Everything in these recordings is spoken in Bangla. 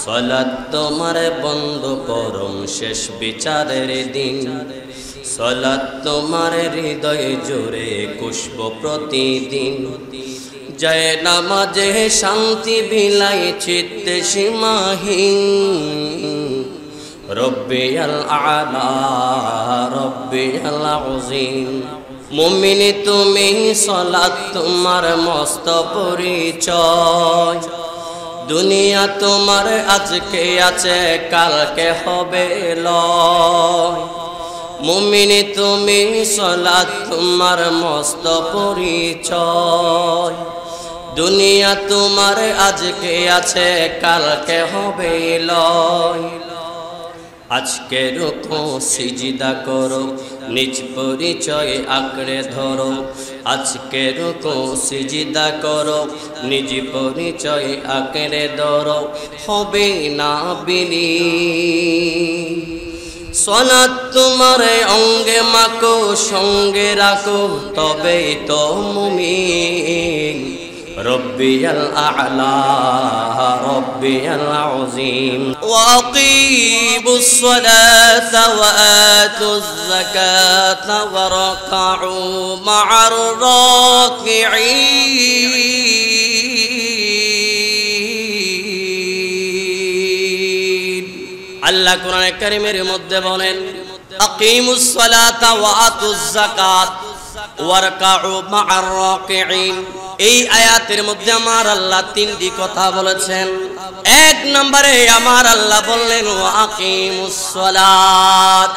সালাত তোমার বন্ধ পরম শেষ বিচারের দিন। সালাত তোমার হৃদয়ে জোরে কুশব প্রতিদিন। জয় নামাজে শান্তি বিলাই চিত্তে সীমাহীন। রব্বিয়াল আলা রব্বিয়াল আযীম। মুমিন তুমি সালাত তোমার মস্ত পরিচয়। দুনিয়া তোমার আজকে আছে কালকে হবে লয়। মুমিন তুমি সালাত তোমার মস্ত পরিচয়। দুনিয়া তোমার আজকে আছে কালকে হবে লয়। আজকে রুকু সিজদা করো নিজ পরিচয় আঁকড়ে ধরো। আজকে রুকু সিজদা করো নিজ পরিচয় আঁকড়ে ধরো। হবে না বিলীন। সালাত তোমার অঙ্গে মাখো সঙ্গে রাখো তবেই তো মুমিন। রব্বিয়াল আ'লা রব্বিয়াল আযীম। ওয়া আকিমুস সালাতা ওয়া আতুজ যাকাতা ওয়া রাকাউ মা'আর রাকিঈন। আল্লাহ কোরআনে কারীমের মধ্যে বলেন আকিমুস সালাতা ওয়া আতুজ যাকাত ওয়া রাকাউ মা'আর রাকিঈন। এই আয়াতের মধ্যে আমার আল্লাহ তিনটি কথা বলেছেন। এক নম্বরে আমার আল্লাহ বললেন ওয়া আকিমুস সালাত।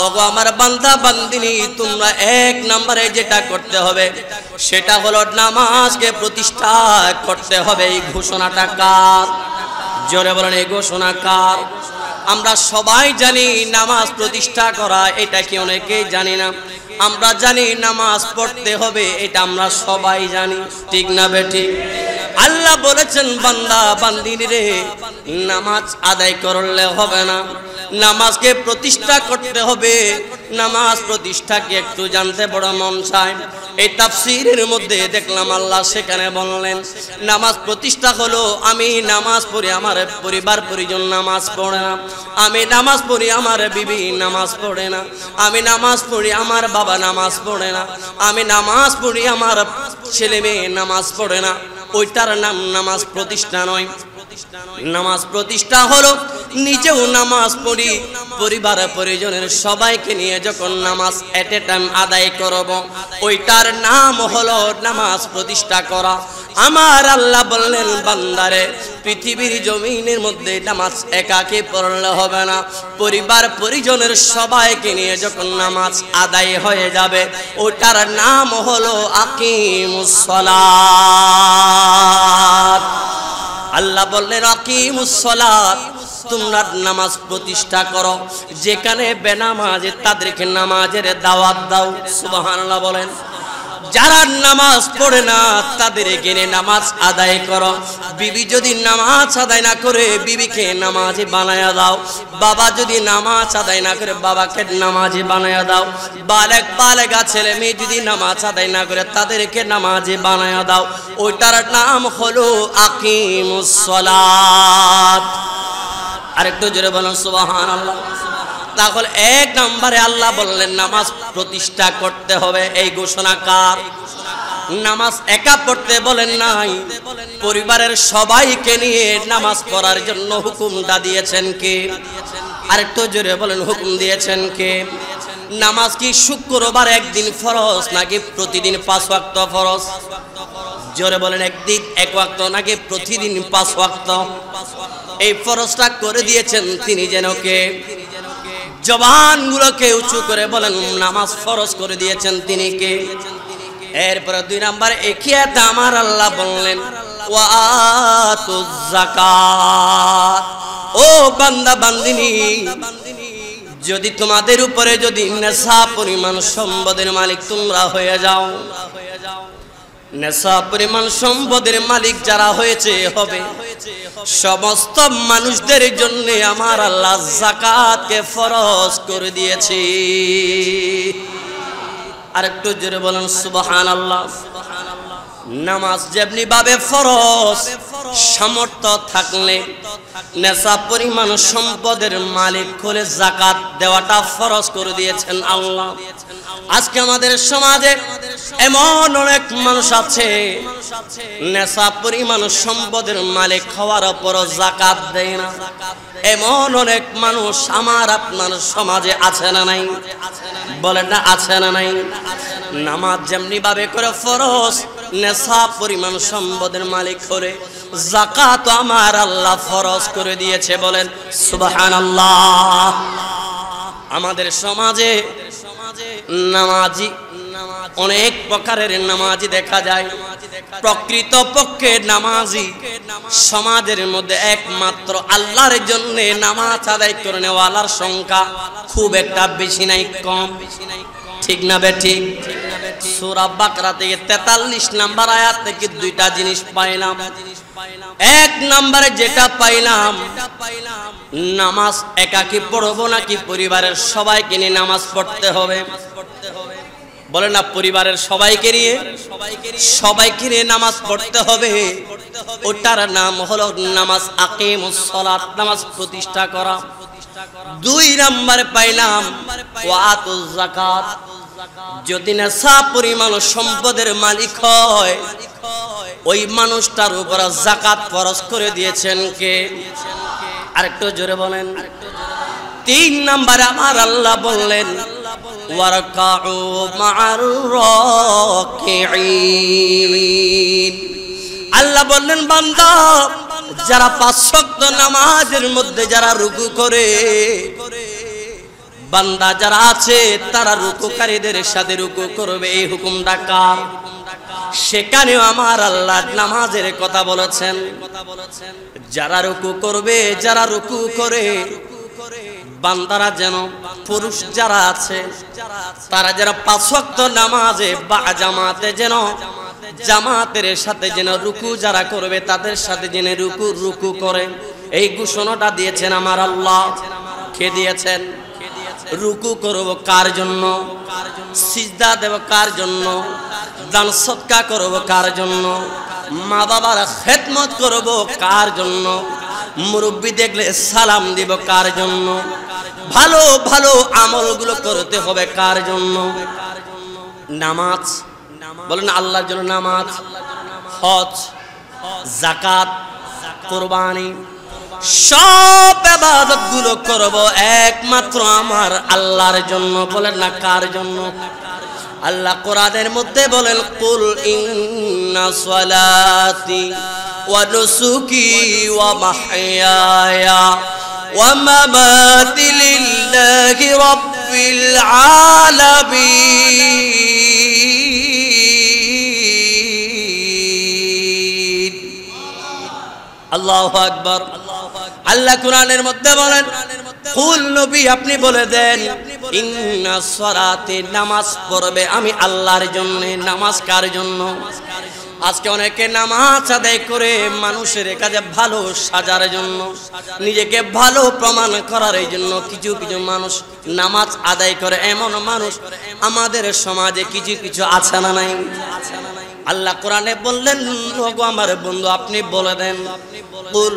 ওগো আমার বান্দা বান্দিনী, তোমরা এক নম্বরে যেটা করতে হবে সেটা হলো নামাজকে প্রতিষ্ঠা করতে হবে। এই ঘোষণাটা কার? জোরে বলেন, এই ঘোষণা কার? আমরা সবাই জানি নামাজ প্রতিষ্ঠা করা, এটা কি অনেকেই জানি না। আমরা জানি নামাজ পড়তে হবে, এটা আমরা সবাই জানি, ঠিক না বেঠিক? আল্লাহ বলেছেন বান্দা বান্দিনী রে, নামাজ আদায় করলে হবে না, নামাজকে প্রতিষ্ঠা করতে হবে। নামাজ প্রতিষ্ঠাকে একটু জানতে বড় মন চায়। এই তাফসীরের মধ্যে দেখলাম আল্লাহ সেখানে বললেন নামাজ প্রতিষ্ঠা হলো আমি নামাজ পড়ি, আমার পরিবার পরিজন নামাজ পড়ে না। আমি নামাজ পড়ি, আমার বিবি নামাজ পড়ে না। আমি নামাজ পড়ি, আমার বাবা নামাজ পড়ে না। আমি নামাজ পড়ি, আমার ছেলে মেয়ে নামাজ পড়ে না। ওইটার নাম নামাজ প্রতিষ্ঠা নয়। নামাজ প্রতিষ্ঠা হলো নিজেও নামাজ পড়ি, পরিবার পরিজনের সবাইকে নিয়ে যখন নামাজ এট এ টাইম আদায় করব, ওইটার নাম হলো নামাজ প্রতিষ্ঠা করা। আমার আল্লাহ বললেন বান্দারে, পৃথিবীর জমিনের মধ্যে নামাজ একাকে পড়লে হবে না, পরিবার পরিজনের সবাইকে নিয়ে যখন নামাজ আদায় হয়ে যাবে, ওটার নাম হলো আকিমুস সালাত। আল্লাহ বললেন আকিমুস সালাত, তোমরা নামাজ প্রতিষ্ঠা করো। যেখানে বেনামাজি তাদেরকে নামাজের দাওয়াত দাও। সুবহানাল্লাহ বলেন। যারা নামাজ পড়ে না তাদের এখানে নামাজ আদায় করো। বিবি যদি নামাজ আদায় না করে বিবিকে নামাজি বানায়া দাও। বাবা যদি নামাজ আদায় না করে বাবাকে নামাজি বানায়া দাও। বালেগা ছেলে মেয়ে যদি নামাজ আদায় না করে তাদেরকে নামাজি বানায়া দাও। ওইটার নাম হলো আকিমুস সালাত। আরেকটু জোরে বলুন সুবহানাল্লাহ। তাহলে এক নম্বরে আল্লাহ বললেন নামাজ প্রতিষ্ঠা করতে হবে। এই ঘোষণা কার? নামাজ একা পড়তে বলেন নাই, পরিবারের সবাইকে নিয়ে নামাজ পড়ার জন্য হুকুমটা দিয়েছেন কে? আরেকটু জোরে বলেন, হুকুম দিয়েছেন কে? নামাজ কি শুক্রবার একদিন ফরজ নাকি প্রতিদিন 5 ওয়াক্ত ফরজ? জোরে বলেন, একদিন 1 ওয়াক্ত নাকি প্রতিদিন 5 ওয়াক্ত? এই ফরজটা করে দিয়েছেন তিনি যেন কে? জবানগুলোকে উঁচু করে বলেন, নামাজ ফরজ করে দিয়েছেন তিনি কে? এরপরে 2 নাম্বার একিয়াত আমার আল্লাহ বললেন ওয়া আতুজ যাকাত। ও বান্দা বান্দিনী, যদি তোমাদের উপরে যদি নেশা পরিমাণ সম্পদের মালিক তোমরা হয়ে যাও, নেশা পরিমাণ সম্পদের মালিক যারা হয়েছে হবে, সমস্ত মানুষদের জন্য আমার আল্লাহ যাকাতকে ফরজ করে দিয়েছে। আরেকটু জোরে বলেন সুবহানাল্লাহ। নামাজ যেমনি ভাবে ফরজ, সামর্থ্য থাকলে নেশাব পরিমাণ সম্পদের মালিক হলে যাকাত দেওয়াটা ফরজ করে দিয়েছেন আল্লাহ। আজকে আমাদের সমাজে এমন অনেক মানুষ আছে নেশাব পরিমাণ সম্পদের মালিক হওয়ার পরও যাকাত দেয় না। এমন অনেক মানুষ আমার আপনার সমাজে আছে না নাই? বলেন না আছে না নাই? নামাজ যেমনি ভাবে করে ফরজ, নেশাব পরিমাণ সম্পদের মালিক হলে যাকাত আমার আল্লাহ ফরজ করে দিয়েছে। বলেন সুবহানাল্লাহ। আমাদের সমাজে নামাজি অনেক প্রকারের নামাজি দেখা যায়। প্রকৃত পক্ষে নামাজি সমাজের মধ্যে একমাত্র আল্লাহর জন্য নামাজ আদায় করে নেওয়ালার সংখ্যা খুব একটা বেশি নাই, কম। ঠিক না বেঠিক? সূরা বাকরা থেকে 43 নম্বর আয়াত থেকে দুইটা জিনিস পাইলাম। এক নম্বরে যেটা পাইলাম, নামাজ একাকী পড়বো নাকি পরিবারের সবাইকে নিয়ে নামাজ পড়তে হবে? বলে না, পরিবারের সবাইকে নিয়ে নামাজ পড়তে হবে। ওটার নাম হলো নামাজ আকিমুস সালাত, নামাজ প্রতিষ্ঠা করা। দুই নম্বরে পাইলাম ওয়াতুজ যাকাত। যদি নেশাব পরিমাণ সম্পদের মালিক হয়, ওই মানুষটার উপর যাকাত ফরজ করে দিয়েছেন কে? আরেকটু জোরে বলেন। তিন নম্বরে আমার আল্লাহ বললেন ওয়ারকাউ মা'আর রাকিঈন। আল্লাহ বললেন বান্দা, যারা 5 ওয়াক্ত নামাজের মধ্যে যারা রুকু করে, বান্দা যারা আছে তারা রুকুকারীদের সাথে রুকু করবে। এই হুকুমটা কার? সেখানেও আমার আল্লাহ নামাজের কথা বলেছেন। যারা রুকু করবে, যারা রুকু করে, বান্দারা যেন পুরুষ যারা আছে তারা যারা 5 ওয়াক্ত নামাজে বা জামাতে যেন জামাতের সাথে যেন রুকু যারা করবে তাদের সাথে যেন রুকু করে। এই ঘোষণাটা দিয়েছেন আমার আল্লাহ। কে দিয়েছেন? রুকু করব কার জন্য? সিজদা দেব কার জন্য? দান সদকা করব কার জন্য? মা বাবার খেদমত করব কার জন্য? মুরব্বি দেখলে সালাম দিব কার জন্য? ভালো ভালো আমলগুলো করতে হবে কার জন্য? নামাজ। বলেন আল্লাহর জন্য নামাজ, হজ, যাকাত, কুরবানি, সব ইবাদত গুলো করব একমাত্র আমার আল্লাহর জন্য। বলেন না কার জন্য? আল্লাহ কোরআনের মধ্যে বলেন কুল ইন্না সালাতি ওয়া নুসুকি ওয়া মাহইয়ায়া ওয়া মামাতি লিল্লাহি রাব্বিল আলামিন। আল্লাহু আকবার। আল্লাহ কোরআনের মধ্যে বলেন কুল, নবী আপনি বলে দেন, ইন্না সালাতি, নামাজ পড়বে আমি আল্লাহর জন্য। নামাজ কার জন্য? আজকে অনেকে নামাজ আদায় করে মানুষের কাছে ভালো সাজার জন্য, নিজেকে ভালো প্রমাণ করার এই জন্য কিছু কিছু মানুষ নামাজ আদায় করে। এমন মানুষ আমাদের সমাজে কিছু কিছু আছে না নাই? আল্লাহ কোরআনে বললেন, ওগো আমার বন্ধু আপনি বলে দেন, কুল,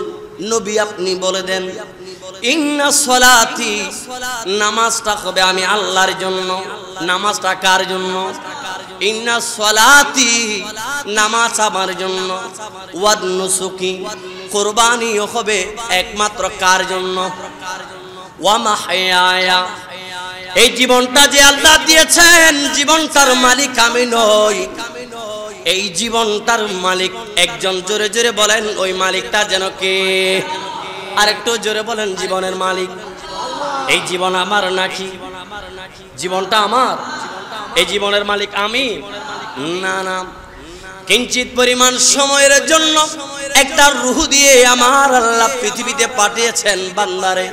নবী আপনি বলে দেন, ইন্না সালাতি, নামাজটা হবে আমি আল্লাহর জন্য। নামাজটা কার জন্য? ইন্না সালাতি, নামাজ আমার জন্য। ওয়াদ নুসুকি, কুরবানিও হবে একমাত্র কার জন্য? ওয়া মাহইয়ায়া, এই জীবনটা যে আল্লাহ দিয়েছেন, জীবনটার মালিক আমি নই। এই জীবনটার মালিক একজন। জোরে জোরে বলেন ওই মালিকটা যেন কে? আরেকটু জোরে বলেন, জীবনের মালিক। এই জীবন আমার নাকি? জীবনটা আমার? এই জীবনের মালিক আমি? না না, কিঞ্চিত পরিমাণ সময়ের জন্য একটা রূহ দিয়ে আমার আল্লাহ পৃথিবীতে পাঠিয়েছেন বান্দারে।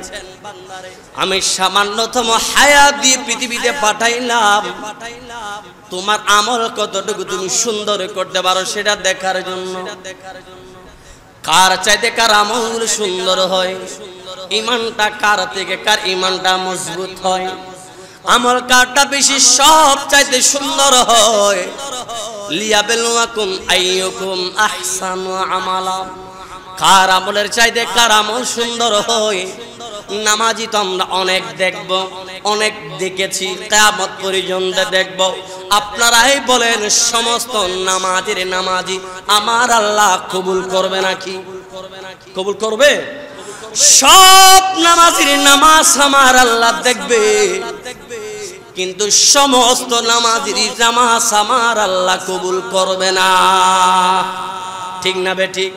আমি সামান্যতম হায়াত দিয়ে পৃথিবীতে পাঠাইলাম। তোমার আমল কতটুকু তুমি সুন্দর করতে পারো সেটা দেখার জন্য। কার চাইতে কার আমল সুন্দর হয়, ঈমানটা কার থেকে কার ঈমানটা মজবুত হয়, আমল কারটা বেশি সব চাইতে সুন্দর হয়। লিয়াবলুয়াকুম আইয়ুকুম আহসানু আমালা, কার আমলের চাইতে কার আমল সুন্দর হয়। নামাজি তো আমরা অনেক দেখব, অনেক দেখেছি, কিয়ামত পর্যন্ত দেখব। আপনারাই বলেন সমস্ত নামাজির নামাজি আমার আল্লাহ কবুল করবে নাকি? কবুল করবে? সব নামাজির নামাজ আমার আল্লাহ দেখবে, কিন্তু সমস্ত নামাজির নামাজ আমার আল্লাহ কবুল করবে না। ঠিক না বেঠিক?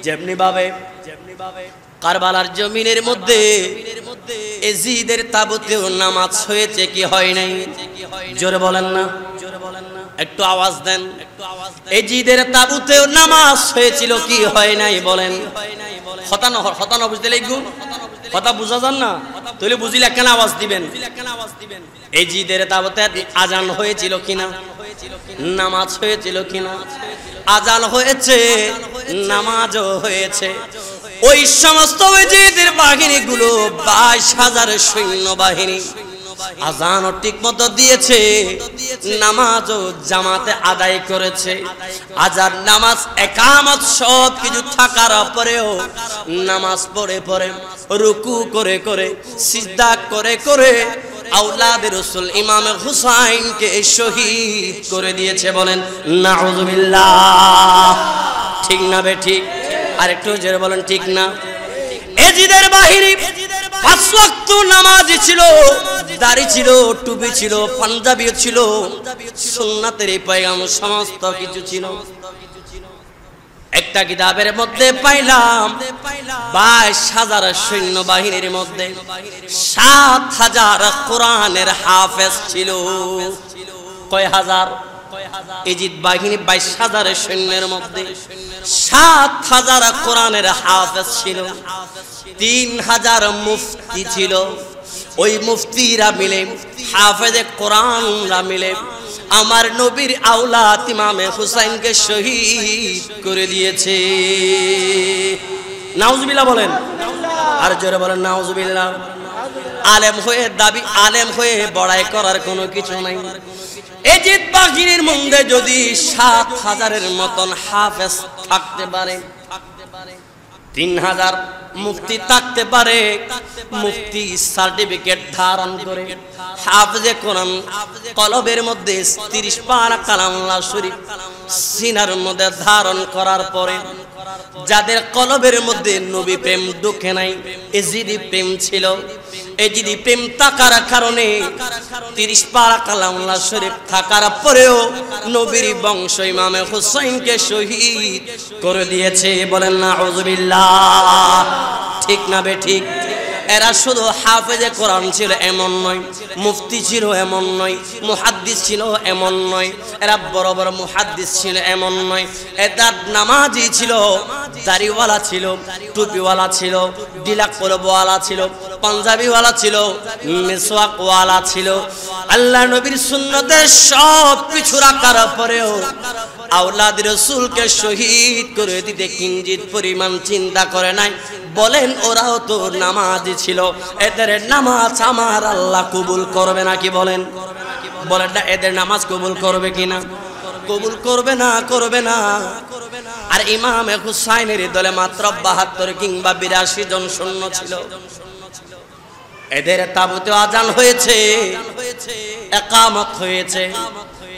যেমনি ভাবে কারবালার জমিনের মধ্যে এজিদের তাবুতেও নামাজ হয়েছে কি হয় নাই? জোরে বলেন না, একটু আওয়াজ দেন। এজিদের তাবুতেও নামাজ হয়েছিল কি হয় নাই বলেন? কথা না বুঝতে লাগু, কথা বুঝা যান না, তাহলে বুঝিলে কেন আওয়াজ দিবেন? এজিদের তাবুতে আজান হয়েছিল কিনা? নামাজ হয়েছিল কিনা? আজান হয়েছে, নামাজও হয়েছে। ওই সমস্ত এজিদের বাহিনীগুলো 22,000 সৈন্যবাহিনী আজানও ঠিক মতো দিয়েছে, নামাজও জামাতে আদায় করেছে। আজান, নামাজ, একামত সব কিছু থাকার পরেও নামাজ পড়ে পড়ে, রুকু করে করে, সিজদা করে করে আওলাদ রাসূল ইমাম হুসাইনকে শহীদ করে দিয়েছে। বলেন নাউযুবিল্লাহ। ঠিক না বে ঠিক? আরেকটু জোরে বলেন ঠিক না? এজিদের বাহিনী 5 ওয়াক্ত নামাজি ছিল, দাড়ি ছিল, টুপি ছিল, পাঞ্জাবি ছিল, সুন্নাতের পয়গাম সমস্ত কিছু ছিল। একটা কিতাবের মধ্যে পাইলাম 22,000 সৈন্যবাহিনীর মধ্যে 7,000 কোরআনের হাফেজ ছিল। কয় হাজার? এজিদ বাহিনী 22,000 সৈন্যের মধ্যে 7,000 কোরআনের হাফেজ ছিল, 3,000 মুফতি ছিল। ওই মুফতিরা মিলে, হাফেজে কোরআনরা মিলে আমার নবীর আওলাদ ইমামে হুসাইনকে শহীদ করে দিয়েছে। নাউজুবিল্লাহ বলেন, আর জোরে বলেন নাউজুবিল্লাহ। আলেম হয়ে দাবি, আলেম হয়ে বড়াই করার কোনো কিছু নাই। এজিদ বাহিনীর মধ্যে যদি 7,000-এর মতন হাফেজ থাকতে পারে, 3,000 মুফতি থাকতে পারে, মুফতি সার্টিফিকেট ধারণ করে হাফেজে কোরআন কলবের মধ্যে 30 পারা কালামুল্লাহ শরীফ সিনার মধ্যে ধারণ করার পরে যাদের কলবের মধ্যে নবী প্রেম ঢুকে নাই, এজিদি প্রেম ছিল, এজিদি প্রেম থাকার কারণে 30 পারা কালামুল্লাহ শরীফ থাকার পরেও নবীর বংশ ইমামে হুসাইনকে শহীদ করে দিয়েছে। বলেন নাউযুবিল্লাহ। ঠিক না বে ঠিক? এরা শুধু হাফেজে কোরআন ছিল এমন নয়, মুফতি ছিল এমন নয়, মুহাদ্দিস ছিল এমন নয়, এরা বড় বড় মুহাদ্দিস ছিল এমন নয়, এরা নামাজি ছিল, দাড়িওয়ালা ছিল, টুপিওয়ালা ছিল, ডিলাক কলবওয়ালা ছিল, পাঞ্জাবিওয়ালা ছিল, মিসওয়াকওয়ালা ছিল। আল্লাহ নবীর সুন্নতের সব কিছু রাখার পরেও আওলাদ রাসূলকে শহীদ করে দিতে কিঞ্চিত পরিমাণ চিন্তা করে নাই। বলেন ওরাও তো নামাজি ছিল, এদের নামাজ আমার আল্লাহ কবুল করবে নাকি? বলেন, বলেন না, এদের নামাজ কবুল করবে কিনা? কবুল করবে না, করবে না। আর ইমামে হুসাইনের দলে মাত্র 72 কিংবা 82 জন সৈন্য ছিল। এদের তাবুতে আজান হয়েছে, একামত হয়েছে,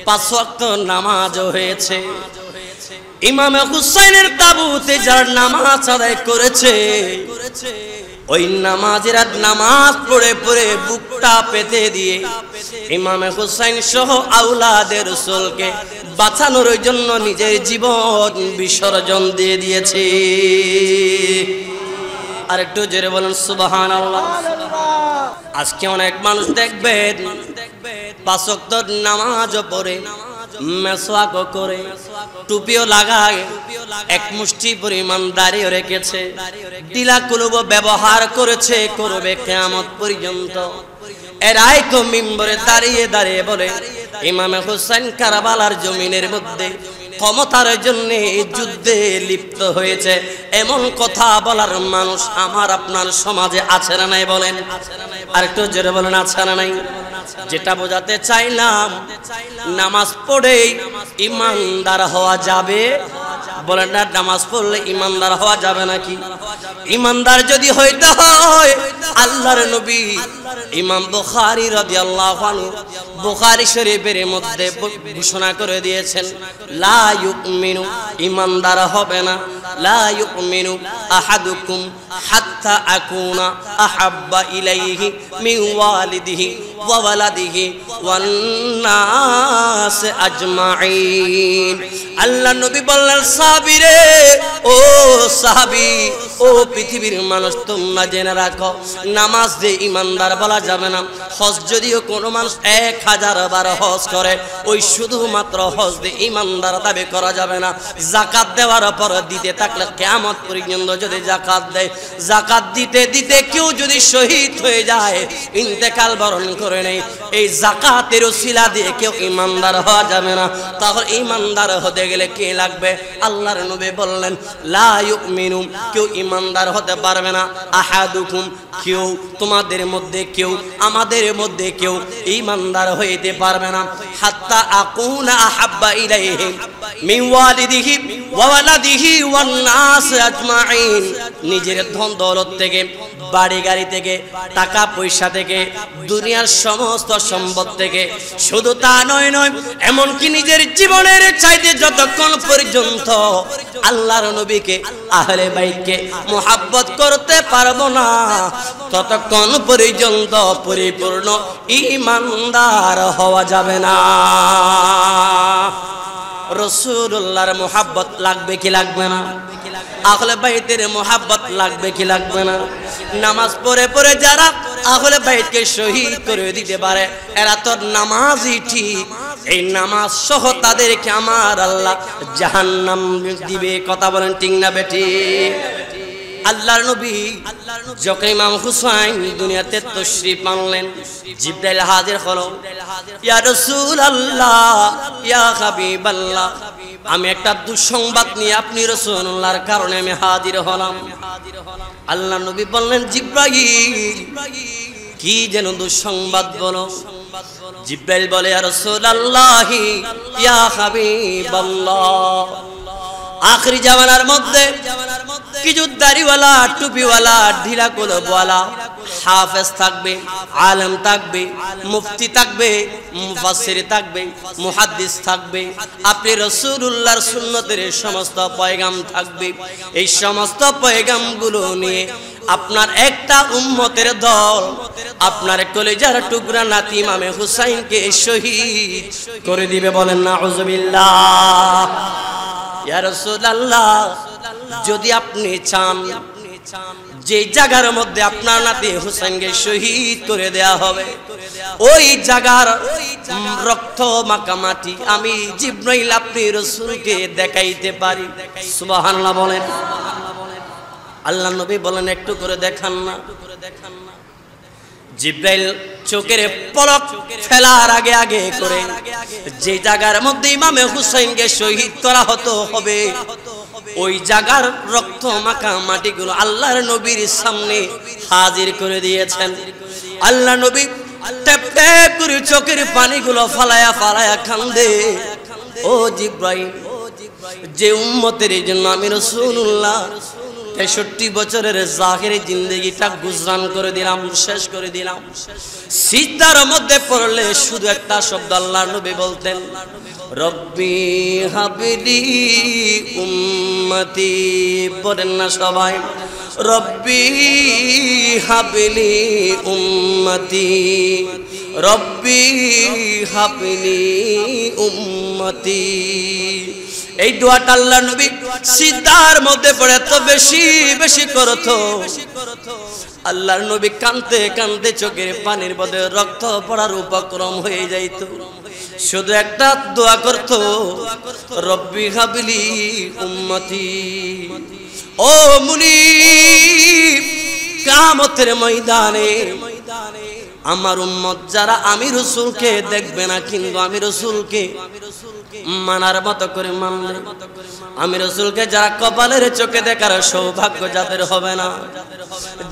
5 ওয়াক্ত নামাজও হয়েছে। ইমামে হুসাইনের তাবুতে যারা নামাজ আদায় করেছে, ওই নামাজিরা নামাজ পড়ে পড়ে বুকটা পেতে দিয়ে ইমামে হুসাইন সহ আওলাদে রাসূলকে বাঁচানোর জন্য নিজের জীবন বিসর্জন দিয়ে দিয়েছে। আর একটু জোরে বলেন সুবহানাল্লাহ। আজকে অনেক মানুষ দেখবেন 5 ওয়াক্ত নামাজও পড়ে, মেসওয়াকও করে, টুপিও লাগায়, এক মুষ্টি পরিমাণ দাড়িও রেখেছে, দিলা কুলুব ব্যবহার করেছে, করবে কিয়ামত পর্যন্ত। এরাই তো মিম্বরে দাঁড়িয়ে দাঁড়িয়ে বলে ইমামে হুসাইন কারবালার জমিনের মধ্যে ক্ষমতার জন্য যুদ্ধে লিপ্ত হয়েছে। এমন কথা বলার মানুষ আমার আপনার সমাজে আছে না নাই? বলেন, আর একটু জোরে বলেন আছে না নাই? যেটা বোঝাতে চাইলাম, নামাজ পড়েই ইমানদার হওয়া যাবে বলেন না নামাজ পড়লে ইমানদার হওয়া যাবে নাকি? ইমানদার যদি হইতে হয় আল্লাহর নবী ইমাম বুখারী রাদিয়াল্লাহু আনহু বুখারী শরীফের মধ্যে ঘোষণা করে দিয়েছেন, লা ইউমিনু ইমানদার হবে না, লা ইউমিনু আহাদুকুম হাত্তা আকুনা আহাব্বা ইলাইহি মিন ওয়ালিদিহি ওয়া ওয়ালাদিহি ওয়ান নাস আজমাইন। আল্লাহ নবী বললেন, সাহাবীরে, ও সাহাবী, ও পৃথিবীর মানুষ, তোমরা জেনে রাখো, নামাজ দিয়ে ইমানদার বলা যাবে না। হজ যদিও কোনো মানুষ 1000 বার হজ করে, ওই শুধুমাত্র হজ দিয়ে ইমানদার দাবি করা যাবে না। যাকাত দেওয়ার পর দিতে থাকলে কিয়ামত পর্যন্ত যদি যাকাত দেয়, যাকাত দিতে দিতে কেউ যদি শহীদ হয়ে যায়, ইন্তেকাল বরণ করে নেই, এই যাকাতের ওসিলা দিয়ে কেউ ইমানদার হওয়া যাবে না। তাহলে ইমানদার হতে গেলে কি লাগবে? আল্লাহর নবী বললেন, লা ইউমিনু কেউ ইমানদার হতে পারবে না, আহাদুকুম কেউ, তোমাদের মধ্যে কেউ, আমাদের মধ্যে কেউ ইমানদার হইতে পারবে না, হাত্তা আকুনা আহাব্বা ইলাইহি মিন ওয়ালিদিহি ওয়া ওয়ালাদিহি ওয়ান নাস আজমাইন। নিজের ধন দৌলত থেকে, বাড়ি গাড়ি থেকে, টাকা পয়সা থেকে, দুনিয়ার সমস্ত সম্পদ থেকে, শুধু তা নয় এমনকি নিজের জীবনের চাইতে যতক্ষণ পর্যন্ত আল্লাহর নবীকে, আহলে বাইতকে মুহাব্বত করতে পারবো না, ততক্ষণ পর্যন্ত পরিপূর্ণ ঈমানদার হওয়া যাবে না। রাসূলুল্লাহর মুহাব্বত লাগবে কি লাগবে না? আহলে বাইতের মুহাব্বত লাগবে কি লাগবে না? নামাজ পড়ে পড়ে যারা আহলে বাইতকে শহীদ করে দিতে পারে, এরা তো নামাজই ঠিক। এই নামাজ সহ তাদেরকে আমার আল্লাহ জাহান্নাম দিবে। কথা বলেন ঠিক না বেটি? আল্লাহর নবী যখন ইমাম হুসাইন দুনিয়াতে তশরিফ আনলেন, জিবরাইল হাজির হলো, ইয়া রাসূলুল্লাহ, ইয়া হাবিবাল্লাহ, আমি একটা দুঃসংবাদ নিয়ে আপনি রাসূলুল্লাহর কারণে আমি হাজির হলাম। আল্লাহ নবী বললেন, জিবরাইল কি যেন দুঃসংবাদ বলো? জিবরাইল বলে, ইয়া রাসূলুল্লাহ, ইয়া হাবিবাল্লাহ, আখিরি জামানার মধ্যে কিছু দাড়িওয়ালা, টুপিওয়ালা, ঢিলা কলবওয়ালা হাফেজ থাকবে, আলেম থাকবে, মুফতি থাকবে, মুফাসসির থাকবে, মুহাদ্দিস থাকবে, আপনি রাসূলুল্লাহর সুন্নতের সমস্ত পয়গাম থাকবে। এই সমস্ত পয়গামগুলো নিয়ে আপনার একটা উম্মতের দল আপনার কলিজার টুকরা নাতি ইমামে হুসাইনকে শহীদ করে দিবে। বলেন নাউযুবিল্লাহ। ইয়া রাসূলুল্লাহ, যদি আপনি চান যে জায়গার মধ্যে আপনার নাতি হুসাইনকে শহীদ করে দেয়া হবে, ওই জায়গার রক্ত মাখা মাটি আমি জিবরাইল আপনি রাসূলকে দেখাইতে পারি। সুবহানাল্লাহ বলেন। আল্লাহ নবী বলেন, একটু করে দেখান না। জিবরাইল চোখের পলক ফেলার আগে আগে করে যে জায়গার মধ্যে ইমামে হুসাইনকে শহীদ করা হবে, ওই জায়গার রক্ত মাখা মাটিগুলো আল্লাহর নবীর সামনে হাজির করে দিয়েছেন। আল্লাহ নবী টেপ টেপ করে চোখের পানিগুলো ফালায়া ফালায়া কান্দে, ও জিবরাইল, যে উম্মতের জন্য আমি রাসূলুল্লাহ 63 বছরের জাহির জিন্দেগিটা গুজরান করে দিলাম, শেষ করে দিলাম, সিজদার মধ্যে পড়লে শুধু একটা শব্দ আল্লাহর নবী বলতেন, রব্বি হাবলি উম্মতি। বলেন না সবাই, রব্বি হাবলি উম্মতি, রব্বি হাবলি উম্মতি। এই দোয়াটা আল্লাহ নবী সিজদার মধ্যে পড়ে তো বেশি বেশি করতো। আল্লাহর নবী কাঁদতে কাঁদতে চোখের পানির বদলে রক্ত পড়ার উপক্রম হয়ে যাইত। শুধু একটা দোয়া করতো, রব্বি হাবলি উম্মতি। ও মুনিব, কিয়ামতের ময়দানে আমার উম্মত যারা আমি রাসূলকে দেখবে না, কিন্তু আমি রাসূলকে মানার মতো করে মানলে, আমি রাসূলকে যারা কপালের চোখে দেখার সৌভাগ্য যাদের হবে না,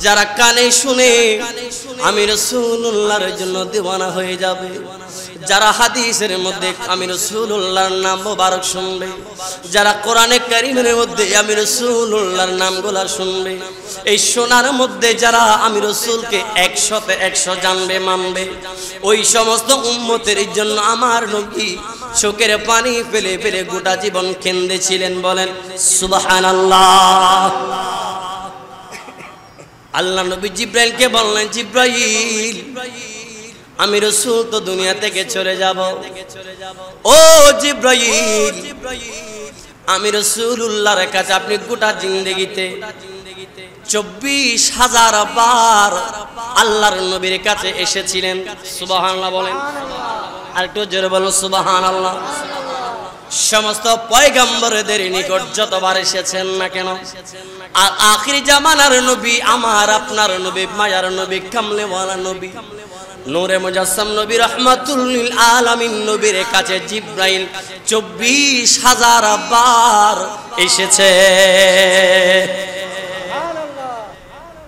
যারা কানে শুনে আমি রাসূলুল্লাহর জন্য দিওয়ানা হয়ে যাবে, যারা হাদিসের মধ্যে আমি রাসূলুল্লাহর নাম মোবারক শুনবে, যারা কোরআনে কারীমের মধ্যে আমি রাসূলুল্লাহর নামগুলো শুনবে, এই শোনার মধ্যে যারা আমি রাসূলকে 100তে 100 জানবে মানবে, ওই সমস্ত উম্মতের জন্য আমার নবী চোখের পানি ফেলে ফেলে গোটা জীবন কেঁদেছিলেন। বলেন সুবহানাল্লাহ। আল্লাহ নবী জিব্রাইলকে বললেন, জিব্রাইল আমি রাসূল তো দুনিয়া থেকে চলে যাব। ও জিব্রাইল, আমি রাসূলুল্লাহর কাছে আপনি গোটা জিন্দেগিতে 24,000 বার আল্লাহর নবীর কাছে এসেছিলেন। সুবহানাল্লাহ বলেন, আর একটু জোরে বলুন সুবহানাল্লাহ। সমস্ত পয়গম্বরদের নিকট যতবার এসেছেন না কেন, আর আখির জামানার নবী আমার আপনার নবী, মায়ার নবী, কামলেওয়ালা নবী, নূরে মুজাসসাম নবী, রাহমাতুল লিল আলামিন নবীর কাছে জিব্রাইল 24,000 বার এসেছে।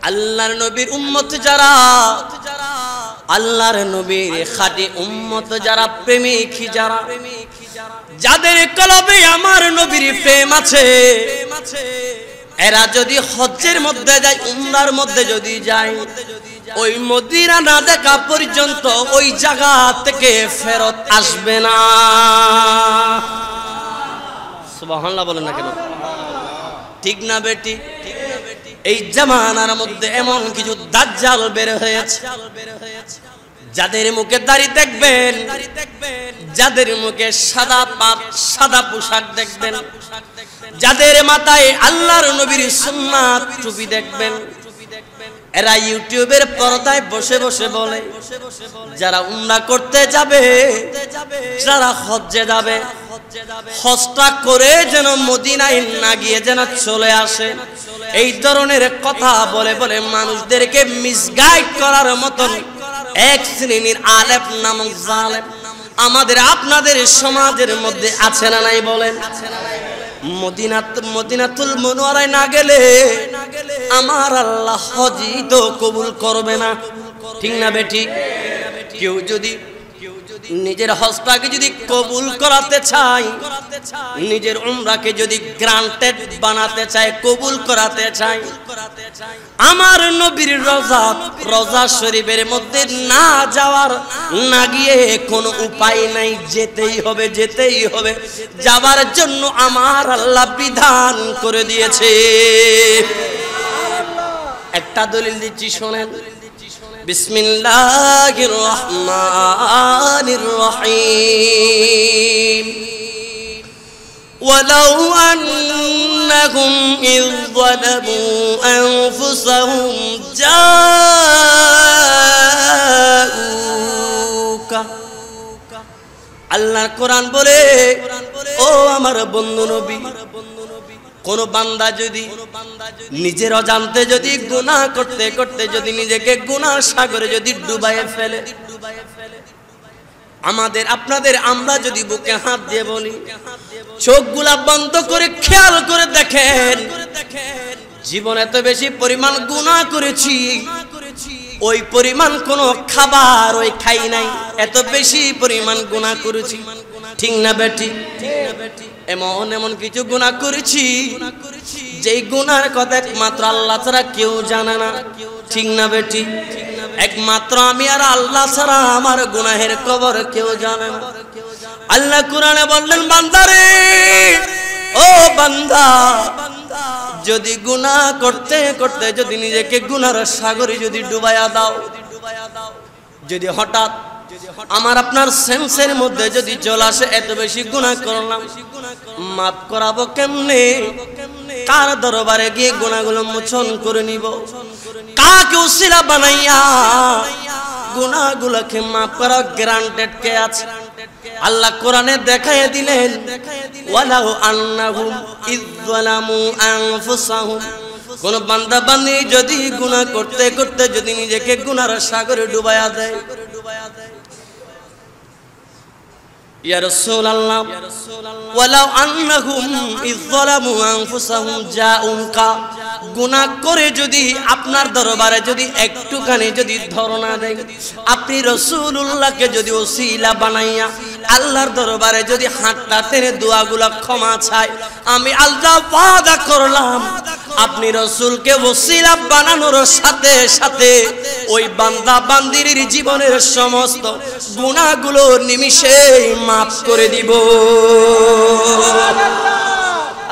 আল্লাহর নবীর উম্মত যারা, আল্লাহর নবীর খাঁটি উম্মত যারা, প্রেমিক যারা, যাদের কলবে আমার নবীর প্রেম আছে, এরা যদি হজ্জের মধ্যে যায়, উমরার মধ্যে যদি যায়, ওই মদিনা না দেখা পর্যন্ত ওই জায়গা থেকে ফেরত আসবে না। সুবহানাল্লাহ বলেন না কেন? ঠিক না বেটি? এই জামানার মধ্যে এমন কিছু দাজ্জাল বের হয়েছে, যাদের মুখে দাড়ি দেখবেন, যাদের মুখে সাদা পোশাক দেখবেন, যাদের মাথায় আল্লাহর নবীর সুন্নাত টুপি দেখবেন, এরা ইউটিউবের পর্দায় বসে বসে বলে যারা উমরা করতে যাবে, যারা হজ্জে যাবে, হজটা করে যেন মদিনায় না গিয়ে যেন চলে আসে, এই ধরনের কথা বলে বলে মানুষদেরকে মিসগাইড করার মতন এক শ্রেণীর আলেম নামক জালেম আমাদের আপনাদের সমাজের মধ্যে আছে না নাই বলেন? মদিনাতুল মুনওয়ারায় না গেলে আমার আল্লাহ হজই তো কবুল করবে না। ঠিক না বেটি? কেউ যদি নিজের হজটাকে যদি কবুল করাতে চায়, নিজের উমরাকে যদি গ্রান্টেড বানাতে চায়, কবুল করাতে চায়, আমার নবীর রওজা শরীফের মধ্যে না যাওয়ার, না গিয়ে কোনো উপায় নাই, যেতেই হবে, যেতেই হবে। যাবার জন্য আমার আল্লাহ বিধান করে দিয়েছে। একটা দলিল দিচ্ছি, শোনেন। বিসমিল্লাহির রহমানির রহিম। ওয়ালাউ আন্নাহুম ইয যালামু আনফুসাহুম জাউকা। আল্লাহর কোরআন বলে, ও আমার বন্ধু নবী, কোন বান্দা যদি নিজের অজান্তে যদি গুনাহ করতে করতে যদি নিজেকে গুনাহ সাগরে যদি ডুবাইয়ে ফেলে, আমাদের আপনাদের আমরা যদি বুকে হাত দিয়ে বলি, চোখগুলা বন্ধ করে খেয়াল করে দেখেন, জীবনে এত বেশি পরিমাণ গুনাহ করেছি, ওই পরিমাণ কোনো খাবার ওই খাই নাই, এত বেশি পরিমাণ গুনাহ করেছি। ঠিক না বেটি? এমন এমন কিছু গুনাহ করেছি যেই গুনার কথা একমাত্র আল্লাহ ছাড়া কেউ জানে না। ঠিক না বেটি? একমাত্র আমি আর আল্লাহ ছাড়া আমার গুনাহের খবর কেউ জানে না। আল্লাহ কোরআনে বললেন, বান্দারে, ও বান্দা, যদি গুনাহ করতে করতে যদি নিজেকে গুনার সাগরে যদি ডুবাইয়া দাও, যদি হঠাৎ আমার আপনার সেন্সের মধ্যে যদি চলে আসে এত বেশি গুনাহ করলাম, মাফ করাবো কেমনে? কার দরবারে গিয়ে গুনাহগুলো মোচন করে নিব? কাকে উসিলা বানাইয়া গুনাহগুলোকে মাফ করা গ্যারান্টেড কে আছে? আল্লাহ কোরআনে দেখায় দিলেন, ওয়ালাউ আন্নাহুম ইয যালামু আনফুসাহুম। কোন বান্দা বান্দি যদি গুনাহ করতে করতে যদি নিজেকে গুনার সাগরে ডুবাইয়া দেয়, ইয়া রাসূলুল্লাহ ওয়ালাউ আন্নাহুম ইযলামু আনফুসাহুম জাউকা, গুনাহ করে যদি আপনার দরবারে যদি একটুখানি যদি ধরনা দেয়, আপনি রাসূলুল্লাহকে যদি ওসিলা বানাইয়া আল্লাহর দরবারে যদি হাতটা টেনে দোয়াগুলো ক্ষমা চায়, আমি আল্লাহ ওয়াদা করলাম আপনি রাসূলকে ওসিলা বানানোর সাথে সাথে ওই বান্দা বান্দির জীবনের সমস্ত গুনাহগুলো নিমিষেই মাফ করে দিব।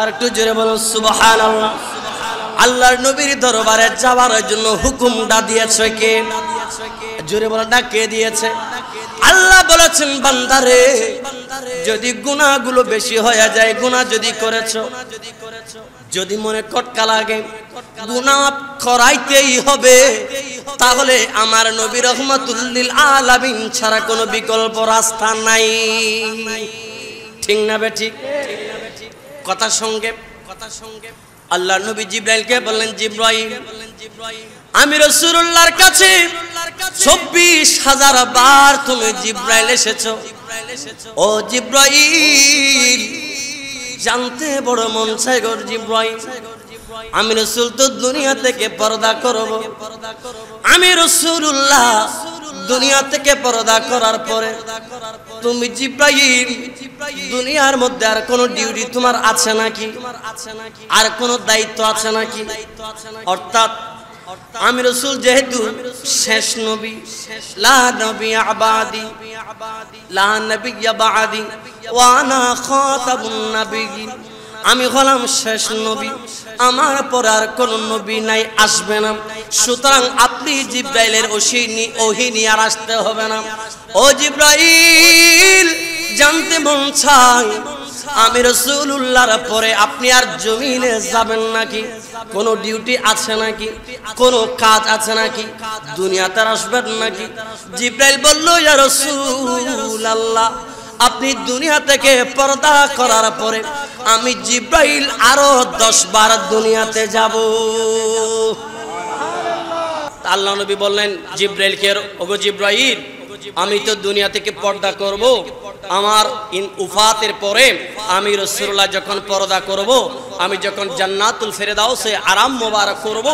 আর একটু জোরে বলুন সুবহানাল্লাহ। আল্লাহর নবীর দরবারে যাওয়ার জন্য হুকুমটা দিয়েছে কে? জোরে বলেন না, কে দিয়েছে? আল্লাহ বলেছেন বান্দারে যদি গুনাহগুলো বেশি হয়ে যায়, গুনাহ যদি করেছো, যদি মনে কটকা লাগে গুনাহ করাইতেই হবে, তাহলে আমার নবী রহমাতুল লিল আলামিন ছাড়া কোনো বিকল্প রাস্তা নাই। ঠিক না বে ঠিক? কথা সঙ্গে আল্লাহর নবী জিবরাইলকে বললেন, জিবরাইল আমি রাসূলুল্লাহর কাছে 24,000 বার তুমি জিবরাইল এসেছো। ও জিবরাইল জানতে বড় মন চায় গো জিবরাইল, আমি রাসূল তো দুনিয়া থেকে পর্দা করব, আমি রাসূলুল্লাহ দুনিয়া থেকে পর্দা করার পরে তুমি জিবরাইল দুনিয়ার মধ্যে আর কোন ডিউটি তোমার আছে নাকি, আর কোন দায়িত্ব আছে নাকি? অর্থাৎ আমি রাসূল যেহেতু শেষ নবী, লা নবী আবাদি লা নবিয়্যা বাদি ওয়া আনা খাতাবুন নবিয়্যিন, আমি হলাম শেষ নবী, আমার পর আর কোন নবী নাই, আসবে না। সুতরাং আপনি জিবরাইলের ওহী নিয়ে আর আসতে হবে না। ও জিবরাইল জানতে মন চায় আমি রাসূলুল্লাহর পরে আপনি আর জমিনে যাবেন নাকি? কোন ডিউটি আছে নাকি? কোন কাজ আছে নাকি? দুনিয়াতে আসবেন নাকি? জিবরাইল বলল, ইয়া রাসূলুল্লাহ আপনি দুনিয়া থেকে পর্দা করার পরে আমি জিবরাইল আরো 10 বার দুনিয়াতে যাব। আল্লাহ নবী বললেন জিবরাইলকে, ওগো জিবরাইল আমি তো দুনিয়া থেকে পর্দা করব, আমার উফাতের পরে আমি রাসূলুল্লাহ যখন পর্দা করব, আমি যখন জান্নাতুল ফেরদাউসে আরাম মোবারক করব,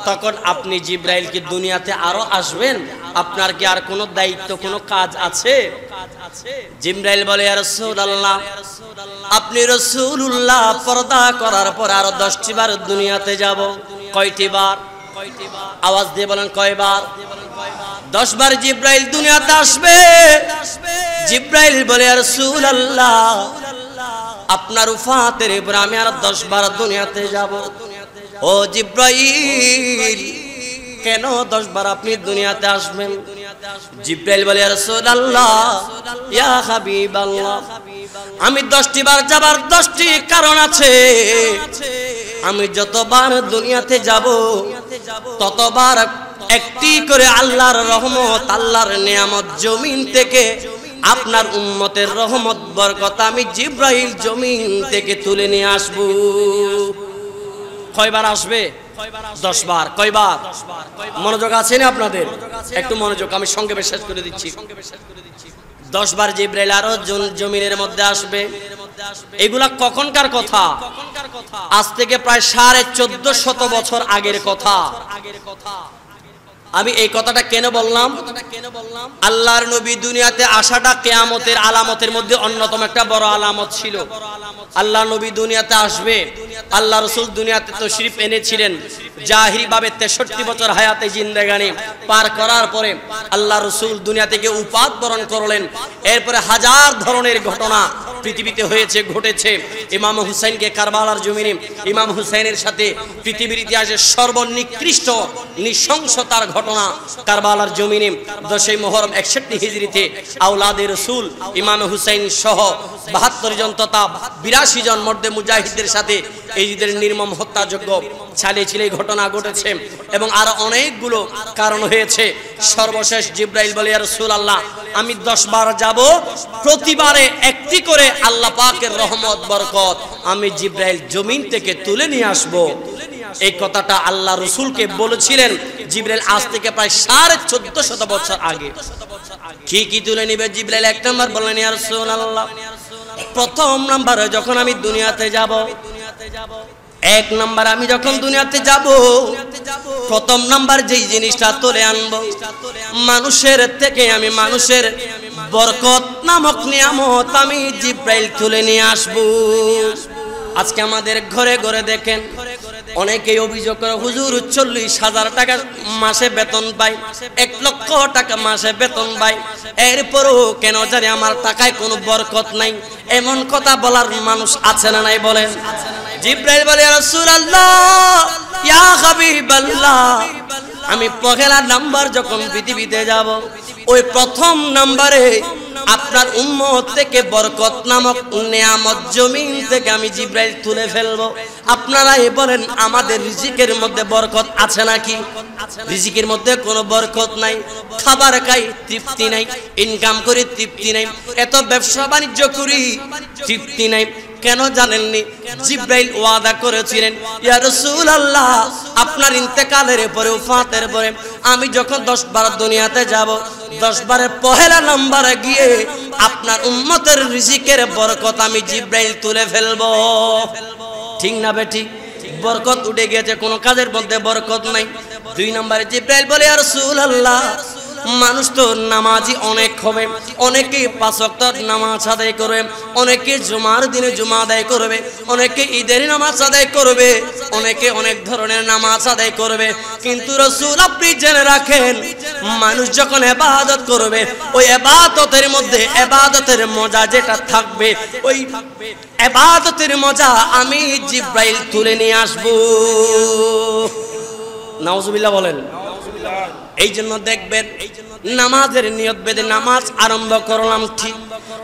তখন আপনি জিবরাইল কি দুনিয়াতে আরো আসবেন? আপনার কি আর কোনো দায়িত্ব কোনো কাজ আছে? জিবরাইল বলে, ইয়া রাসূলুল্লাহ আপনি রাসূলুল্লাহ পর্দা করার পর আরো 10টি বার দুনিয়াতে যাব। কয়টি বার? আওয়াজ দিয়ে বলেন কয়বার? 10 বার জিবরাইল দুনিয়াতে আসবে। জিবরাইল বলে, ইয়া রাসূলুল্লাহ আপনার উফাতের পর আমি আর 10 বার দুনিয়াতে যাব। ও জিবরাইল কেন 10 বার আপনি দুনিয়াতে আসবেন? জিবরাইল বলে, ইয়া রাসূলুল্লাহ ইয়া হাবিবাল্লাহ আমি 10টি বার যাবার 10টি কারণ আছে। আমি যতবার দুনিয়াতে যাব ততবার একটি করে আল্লাহর রহমত, আল্লাহর নিয়ামত জমিন থেকে আপনার উম্মতের রহমত বরকত আমি জিবরাইল জমিন থেকে তুলে নিয়ে আসব। কয়বার আসবে? 10 বার। কয়বার? মনোযোগ আছে না আপনাদের? একটু মনোযোগ, আমি সঙ্গে শেষ করে দিচ্ছি। 10 বার জিবরাইল আরো জমিনের মধ্যে আসবে। এগুলা কখনকার কথা? আজ থেকে প্রায় 1450 বছর আগের কথা। আমি এই কথাটা কেন বললাম? আল্লাহর নবী দুনিয়াতে আসাটা কিয়ামতের আলামতের মধ্যে অন্যতম একটা বড় আলামত ছিল। আল্লাহ নবী দুনিয়াতে আসবে, আল্লাহ রাসূল দুনিয়াতে তাশরীফ এনেছিলেন। জাহিরি ভাবে 63 বছর হায়াতে জিন্দেগানি পার করার পরে আল্লাহ রাসূল দুনিয়া থেকে উপাত বরণ করলেন। এরপরে হাজার ধরনের ঘটনা পৃথিবীতে হয়েছে, ঘটেছে। ইমাম হুসাইনকে কারবালার জমিনে, ইমাম হুসাইনের সাথে পৃথিবীর ইতিহাসে সর্বনিকৃষ্ট নৃশংসতার ঘটনা কারবালার জমিনে 10ই মুহররম 61 হিজরিতে আওলাদে রাসূল ইমাম হুসাইন সহ 72 জন তথা 82 জন মর্দে মুজাহিদদের সাথে এই ঈদের নির্মম হত্যাযজ্ঞ চালিয়েছিল। এই ঘটনা ঘটেছে এবং আরো অনেকগুলো কারণ হয়েছে। সর্বশেষ জিবরাইল বলে, ইয়া রাসূলুল্লাহ আমি 10 বার যাব, প্রতিবারে একটি করে আল্লাহ পাকের রহমত বরকত আমি জিবরাইল জমিন থেকে তুলে নিয়ে আসব। এই কথাটা আল্লাহ রাসূলকে বলেছিলেন জিবরাইল আজ থেকে প্রায় 1450 বছর আগে। কি তুলে নিবে? জিবরাইল 1 নাম্বার বললেন ইয়া রাসূলুল্লাহ, প্রথম নাম্বারে যখন আমি দুনিয়াতে যাব, 1 নাম্বার আমি যখন দুনিয়াতে যাব, প্রথম নাম্বার যেই জিনিসটা তুলে আনবো, মানুষের থেকে আমি মানুষের বরকত নামক নিয়ামত আমি জিবরাইল তুলে নিয়ে আসবো। আজকে আমাদের ঘরে ঘরে দেখেন অনেকেই অভিযোগ করে, হুজুর 40,000 টাকা মাসে বেতন পাই, 1 লক্ষ টাকা মাসে বেতন পাই, এরপরও কেন জানি আমার টাকায় কোনো বরকত নাই। এমন কথা বলার মানুষ আছে না নাই বলেন? জিবরাইল বলে, ইয়া রাসূলুল্লাহ, ইয়া হাবিবাল্লাহ, আমি পহেলা নাম্বার যখন পৃথিবীতে যাব, ওই প্রথম নাম্বারে আপনার উম্মত থেকে বরকত নামক নিয়ামত জমিন থেকে আমি জিবরাইল তুলে ফেলবো। আপনারাই বলেন, আমাদের রিজিকের মধ্যে বরকত আছে নাকি? রিজিকের মধ্যে কোনো বরকত নাই। খাবার খাই, তৃপ্তি নাই। ইনকাম করি, তৃপ্তি নাই। এত ব্যবসা বাণিজ্য করি, তৃপ্তি নাই। কেন জানেননি? জিবরাইল ওয়াদা করেছিলেন, ইয়া রাসূলুল্লাহ, আপনার ইন্তেকালের পরে, ওফাতের পরে আমি যখন 10 বার দুনিয়াতে যাব, 10 বারের পহেলা নাম্বারে গিয়ে আপনার উম্মতের রিজিকের বরকত আমি জিবরাইল তুলে ফেলবো। ঠিক না বেঠিক? বরকত উঠে গিয়েছে, কোনো কাজের মধ্যে বরকত নাই। 2 নম্বরে জিবরাইল বলে, ইয়া রাসূলুল্লাহ, মানুষ তো নামাজি অনেক হবে, অনেকে 5 ওয়াক্ত নামাজ আদায় করবে, অনেকে জুমার দিনে জুমা আদায় করবে, অনেকে ঈদের নামাজ আদায় করবে, অনেকে অনেক ধরনের নামাজ আদায় করবে। কিন্তু রাসূল, আপনি জেনে রাখেন, মানুষ যখন ইবাদত করবে, ওই ইবাদতের মধ্যে ইবাদতের মজা যেটা থাকবে, ওই ইবাদতের মজা আমি জিবরাইল তুলে নিয়ে আসবো। নাউজুবিল্লাহ বলেন। এই জন্য দেখবেন, নামাজের নিয়ত বেঁধে নামাজ আরম্ভ করলাম ঠিক,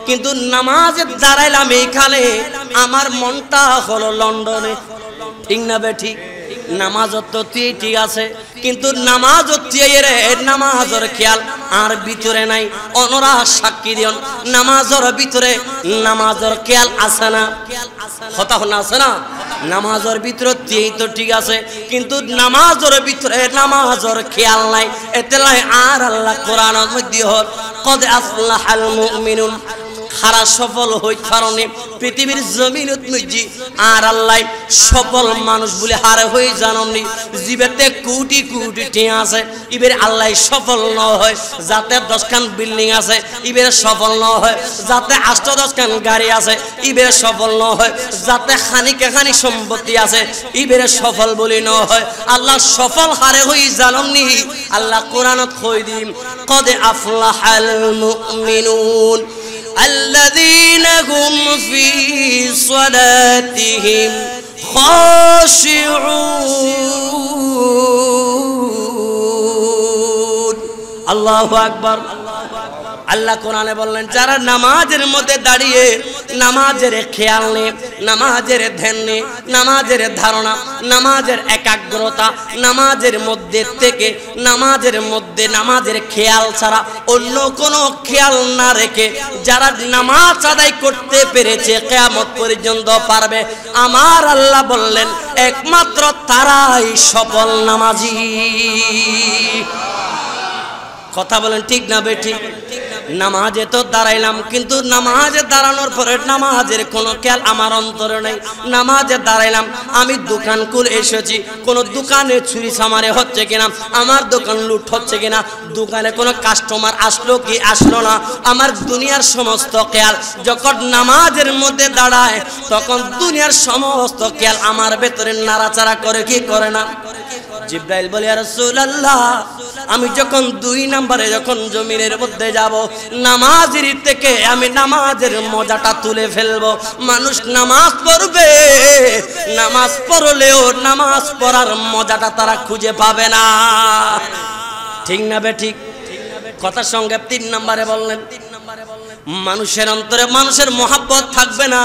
কিন্তু নামাজে দাঁড়াইলাম এইখানে, আমার মনটা হলো লন্ডনে। ঠিক না বেঠিক? নামাজ তো ঠিক আছে, কিন্তু নামাজ নামাজের খেয়াল আর ভিতরে নাই। অনরা সাক্ষী দিন, নামাজের ভিতরে নামাজের খেয়াল আছে না? কথা না আছে না? নামাজের ভিতরে তো ঠিক আছে, কিন্তু নামাজের ভিতরে নামাজের খেয়াল নাই। এতে আর আল্লাহ কোরআনের মধ্যে হল, কদ আফলাহাল মুমিনুন, খারা সফল হই কারণে পৃথিবীর জমিনত মধ্যে আর আল্লাহ সফল মানুষ বলে হারে হয়ে জাননি। জীবেতে কোটি কোটি টিয়া আছে, ইবের আল্লাহ সফল ন হয়। যাতে 10 খান বিল্ডিং আছে, ইবের সফল ন হয়। যাতে 8-10 খান গাড়ি আছে, ইবের সফল ন হয়। যাতে খানিকে খানি সম্পত্তি আছে, ইবের সফল বলে ন হয়। আল্লাহ সফল হারে হয়ে জাননি। আল্লাহ কোরআনত কই দিম, কদ আফলাহাল মুমিনুন الذين هم في صلاتهم خاشعون। الله أكبر। আল্লাহ কোরআনে বললেন, যারা নামাজের মধ্যে দাঁড়িয়ে নামাজের খেয়াল নেই, নামাজের ধ্যান নেই, নামাজের ধারণা, নামাজের একাগ্রতা, নামাজের মধ্যে থেকে নামাজের মধ্যে নামাজের খেয়াল ছাড়া অন্য কোনো খেয়াল না রেখে যারা নামাজ আদায় করতে পেরেছে, কিয়ামত পর্যন্ত পারবে, আমার আল্লাহ বললেন একমাত্র তারাই সফল নামাজি। কথা বলেন ঠিক না বেঠিক? নামাজে তো দাঁড়াইলাম, কিন্তু নামাজে দাঁড়ানোর পরে নামাজের কোনো খেয়াল আমার অন্তরে নেই। নামাজে দাঁড়াইলাম, আমি দোকান খুলে এসেছি, কোনো দোকানে চুরি সামারে হচ্ছে কিনা, আমার দোকান লুট হচ্ছে কিনা, দোকানে কোনো কাস্টমার আসলো কি আসলো না, আমার দুনিয়ার সমস্ত খেয়াল যখন নামাজের মধ্যে দাঁড়ায়, তখন দুনিয়ার সমস্ত খেয়াল আমার ভেতরে নাড়াচাড়া করে কি করে না? জিবরাইল বলে, ইয়া রাসূলুল্লাহ, আমি যখন 2 নম্বরে যখন জমিনের মধ্যে যাব, নামাজের থেকে আমি নামাজের মজাটা তুলে ফেলবো। মানুষ নামাজ পড়বে, নামাজ পড়লেও নামাজ পড়ার মজাটা তারা খুঁজে পাবে না। ঠিক না বেঠিক? কথার সঙ্গে 3 নম্বরে বললেন, মানুষের অন্তরে মানুষের মহাব্বত থাকবে না।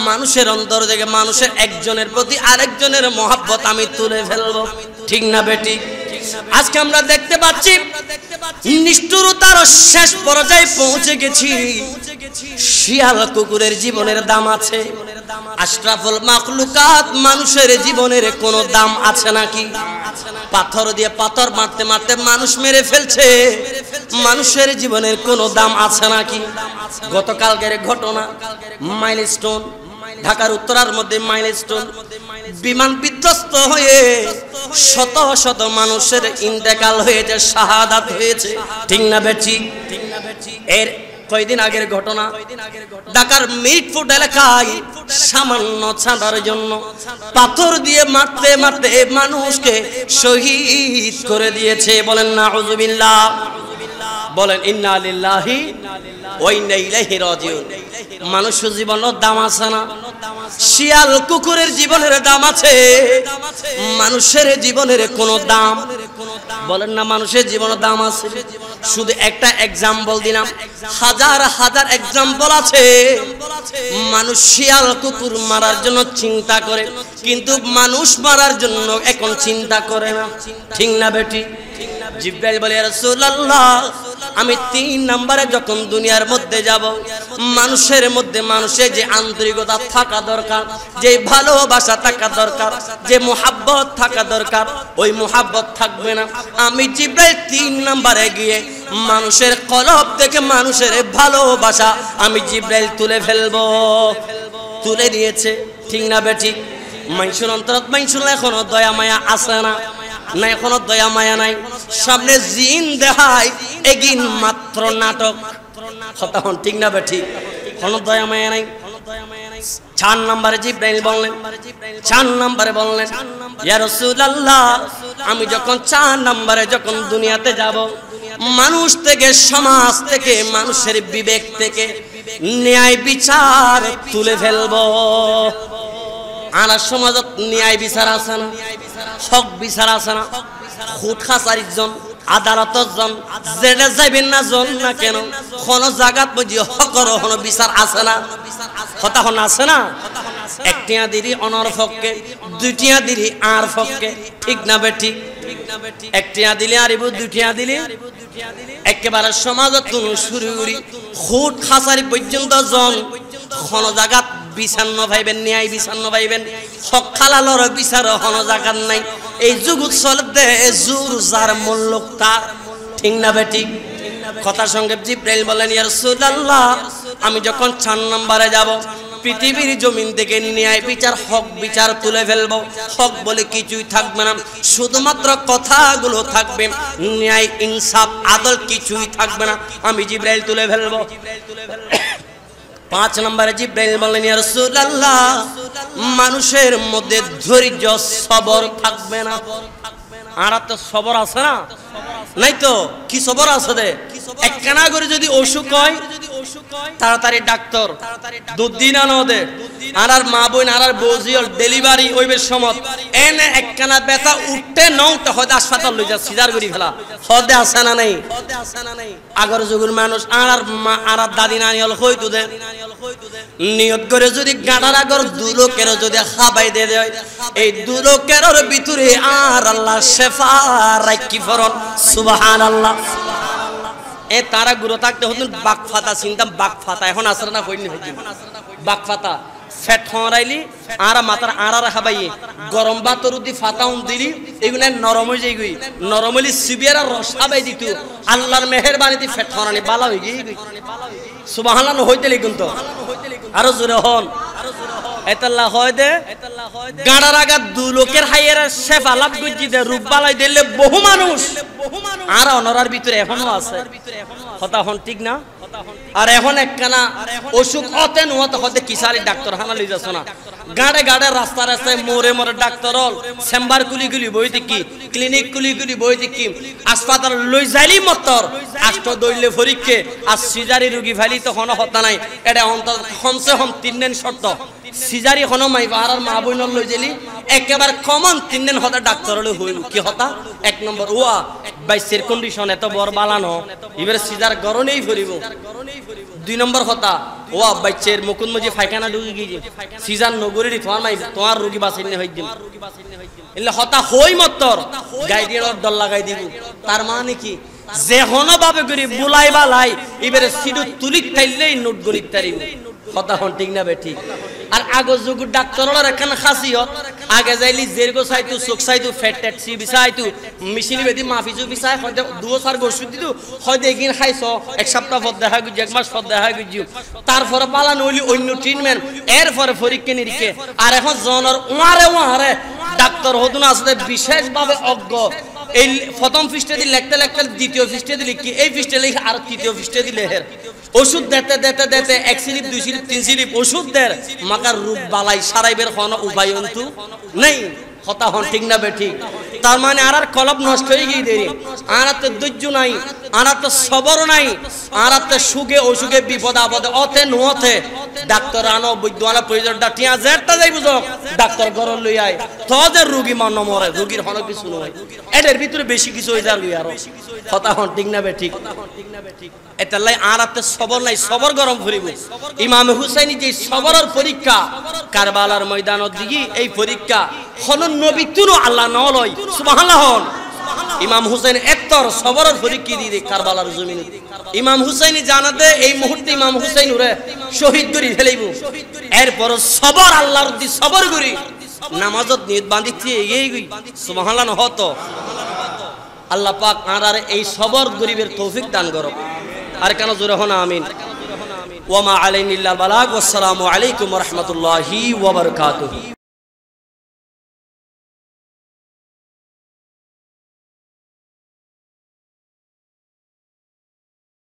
মানুষের অন্তর থেকে মানুষের একজনের প্রতি আরেকজনের মহাব্বত আমি তুলে ফেলবো। ঠিক না বেঠিক? আজকে আমরা দেখতে পাচ্ছি নিষ্ঠুরতার শেষ পর্যায়ে পৌঁছে গেছি। শিয়াল কুকুরের জীবনের দাম আছে, আশরাফুল মাখলুকাত মানুষের জীবনের কোনো দাম আছে নাকি? পাথর দিয়ে পাথর মারতে মারতে মানুষ মেরে ফেলছে, মানুষের জীবনের কোনো দাম আছে নাকি? গতকালকের ঘটনা, মাইলস্টোন, ঢাকার উত্তরার মধ্যে মাইলস্টোন বিমান বিধ্বস্ত হয়ে শত শত মানুষের ইন্তেকাল হয়েছে, শাহাদাত হয়েছে, ঠিক না বেঠি? এর কয়দিন আগের ঘটনা, ঢাকার মিরপুর এলাকায় সামান্য ছাড়ার জন্য পাথর দিয়ে মারতে মারতে মানুষকে শহীদ করে দিয়েছে। বলেন নাউযুবিল্লাহ, বলেন ইন্না লিল্লাহি ওয়া ইন্না ইলাইহি রাজিউন। মানুষের জীবনের দাম আছে না? শিয়াল কুকুরের জীবনের দাম আছে, মানুষের জীবনের কোনো দাম? বলেন না মানুষের জীবনের দাম আছে? শুধু একটা এক্সাম্পল দিলাম, হাজার হাজার এক্সাম্পল আছে। মানুষ শিয়াল কুকুর মারার জন্য চিন্তা করে, কিন্তু মানুষ মারার জন্য এখন চিন্তা করে না, ঠিক না বেটি? জিবরাইল বলে ইয়া রাসূলুল্লাহ, আমি 3 নম্বরে যখন দুনিয়ার মধ্যে যাব, মানুষের মধ্যে মানুষের যে আন্তরিকতা থাকা দরকার, যে ভালোবাসা থাকা দরকার, যে মুহাব্বত থাকা দরকার, ওই মুহাব্বত থাকবে না। আমি জিবরাইল 3 নম্বরে গিয়ে মানুষের কলব থেকে মানুষের ভালোবাসা আমি জিবরাইল তুলে ফেলবো। তুলে দিয়েছে, ঠিক না বেঠিক? মানুষের অন্তরত মানুষের এখনো দয়া মায়া আছে না? না, এখনো দয়া মায়া নাই। সামনে জিন দেখায়, এগিন মাত্র নাটক, কথা হন, ঠিক না বেঠিক? কোনো দয়া মায়া নাই। 4 নম্বরে জিবরাইল বললেন, 4 নম্বরে বললেন ইয়া রাসূলুল্লাহ, আমি যখন 4 নম্বরে যখন দুনিয়াতে যাব, মানুষ থেকে, সমাজ থেকে, মানুষের বিবেক থেকে ন্যায় বিচার তুলে ফেলবো। আর সমাজত ন্যায় বিচার আছে না? হক বিচার আছে না? খুদ খাসারির জন, আদালতর জন, জেলে যাইবেন না জন না কেন, কোন জায়গাত বুঝি হকর হন বিচার আছে না? কথা হন আছে না? একটিয়া দিলি অনর পক্ষে, দুইটিয়া দিলি আর পক্ষে, ঠিক না বেঠিক? একটিয়া দিলি আরিব, দুইটিয়া দিলি একেবারে সমাজত শুরু করি খুদ খাসারি পর্যন্ত জন কোন জায়গাত বিচার ন পাইবেন, ন্যায় বিচার ন পাইবেন, হক হালালর বিচার কোন জায়গার নাই। এই যুগ চলতে জোর যার মূল্য তার, ঠিক না বেঠিক? কথার সঙ্গে জিবরাইল বলেন ইয়া রাসূলুল্লাহ, আমি যখন 4 নম্বরে যাব, পৃথিবীর জমিন থেকে ন্যায় বিচার, হক বিচার তুলে ফেলবো। হক বলে কিছুই থাকবে না, শুধুমাত্র কথাগুলো থাকবে, ন্যায় ইনসাফ আদল কিছুই থাকবে না, আমি জিবরাইল তুলে ফেলবো। 5 নম্বরে জিবরাইল বললেন ইয়া রাসূলুল্লাহ, মানুষের মধ্যে ধৈর্য সবর থাকবে না। আর তো সবর আছে না? নাই তো, কি সবর আছে রে? একখানা করে যদি অসুখ হয়, তাড়াতাড়ি ডাক্তার, 2 দিন আনো দে, আর মা বোন আর বৌজির ডেলিভারি ওইবের সময় এনে একখানা ব্যথা উঠতে নৌতে হয়তো হাসপাতাল লই যা, সিজার করি ফেলা, হদে আছে না নাই? আগর যুগের মানুষ আর মা আর দাদি নানি হল হইতো দে, নিয়ত করে যদি গাঁটার আগর 2 লোকের যদি খাবাই দিয়ে দেয়, এই 2 লোকের ভিতরে আর আল্লাহ শেফা রাখি ফরন, সুবহানাল্লাহ। এ তারা গুরু থাকতে হতো বাক ফাতা, চিন্তাম বাক ফাতা, এখন আসলে না হইনি হইনি বাক ফাতা, ফেট হরাইলি আর মাথার আড়া রাখা পাই, গরম ভাতর দি ফাতাউন দিলি, এগুলো নরম হয়ে যাই, নরম হইলি সিবিয়ারা রসা বাই দিত, আল্লাহর মেহেরবানিতে ফেট হরানি বালা হয়ে গিয়ে, সুবহানাল্লাহ হইতে লিখুন তো আরো জোরে হন। এতাল্লাহ হয় দে গাড়ার আগা 2 লোকের হাইয়ের শেফা লাভ গজি দে, রূপ বালাই দিলে বহু মানুষ আর অনরার ভিতরে এখনো আছে, কথা হন, ঠিক না? আর এখন একখানা অসুখ অতে নুয়াতে হতে কিসারি ডাক্তার হানা লই যাচ্ছ না, গাড়ে গাড়ে রাস্তা রাস্তায় মোড়ে মোড়ে ডাক্তার হল, চেম্বার গুলি গুলি বই দেখি, ক্লিনিক গুলি গুলি বই দেখি, হাসপাতাল লই যাইলি মতর আষ্ট দইলে ফরিককে আর সিজারি রোগী ফেলি তখন হতা নাই। এটা অন্তত কমসে কম 3 দিন শর্ত, সিজারি হনো মাই আর মা বইন লই যাইলি একেবারে কমন 3 দিন হতা ডাক্তার হলে হইল কি হতা? 1 নম্বর ওয়া বাইসের কন্ডিশন এত বড় বালানো, এবারে সিজার গরনেই ফরিব। 2 নম্বর কথা ওয়া বাচ্চার মুকুন মজি ফাইখানা ঢুকে গিয়ে সিজার নগরী তোমার মাই তোমার রোগী বাঁচাইনি হই দিম, এলে হতা হই মতর গাইডিয়ার দল লাগাই দিব। তার মানে কি যে হনো ভাবে করি বুলাই বালাই এবারে সিডু তুলিক খাইলেই নোট গরিব তারিব, কথা হন, ঠিক না বে ঠিক? আর আগর যুগ ডাক্তাররা এখানে খাসিয়ত আগে যাইলি জেরগো চাইতু চোখ চাইতু ফেট টেট সি বিচাইতু মেশিন বেদি মাফিজু বিচাই হয়তো দুও চার গোসু দিতু হয়তো একদিন খাইছ এক সপ্তাহ পর দেখা গুজি এক মাস পর দেখা গুজি তারপরে পালা নইলি অন্য ট্রিটমেন্ট এরপরে পরীক্ষা নিরীক্ষা আর এখন জনের ওয়ারে ডাক্তার হতুন আসলে বিশেষভাবে অজ্ঞ এই প্রথম পৃষ্ঠে দিলে লিখতে লিখতে দ্বিতীয় পৃষ্ঠে দিলে কি এই পৃষ্ঠে লিখে আর তৃতীয় পৃষ্ঠে দিলে হের ওষুধ দিতে এক স্লিপ দুই স্লিপ তিন স্লিপ ওষুধ দের মাকার রূপ বালাই সারাইবের কোনো উপায় অন্তু নেই কথা হন ঠিক না বে ঠিক তার মানে আর কলব নষ্ট হয়ে গিয়ে দেরি আর তো ধৈর্য নাই আর তো সবর নাই আর তো সুগে অসুগে বিপদ আপদে অতে নুয়তে ডাক্তার আনো বৈদ্য আনা প্রয়োজন ডাক্তার যেটা যাই বুঝো ডাক্তার ঘর লই আয় তো যে রোগী মান মরে রোগীর হন কিছু নয় এটার ভিতরে বেশি কিছু হয়ে যার আর কথা হন ঠিক না বে ঠিক এটা লাই আর তো সবর নাই সবর গরম ফুরিব ইমাম হুসাইনি যে সবরের পরীক্ষা কারবালার ময়দানত দিগি এই পরীক্ষা হন নবী তুনো আল্লাহ নলয় সুবহানাল্লাহ ইমাম হুসাইন একতর সবরের পরীক্ষা দিয়ে কারবালার জমিনে ইমাম হুসাইনি জানাতে এই মুহূর্তে ইমাম হুসাইন ওরে শহীদ করি ফেলাইব এরপর সবর আল্লাহর দি সবর করি নামাজত নিয়ত বাঁধিতে এই সুবহানাল্লাহ হতো আল্লাহ পাক আর এই সবর গরিবের তৌফিক দান করো আর কেন জোরে হন আমিন ওয়া মা আলাইনা ইল্লাল বালাগ ওয়াসসালামু আলাইকুম ওয়া রাহমাতুল্লাহি ওয়া বারাকাতুহু।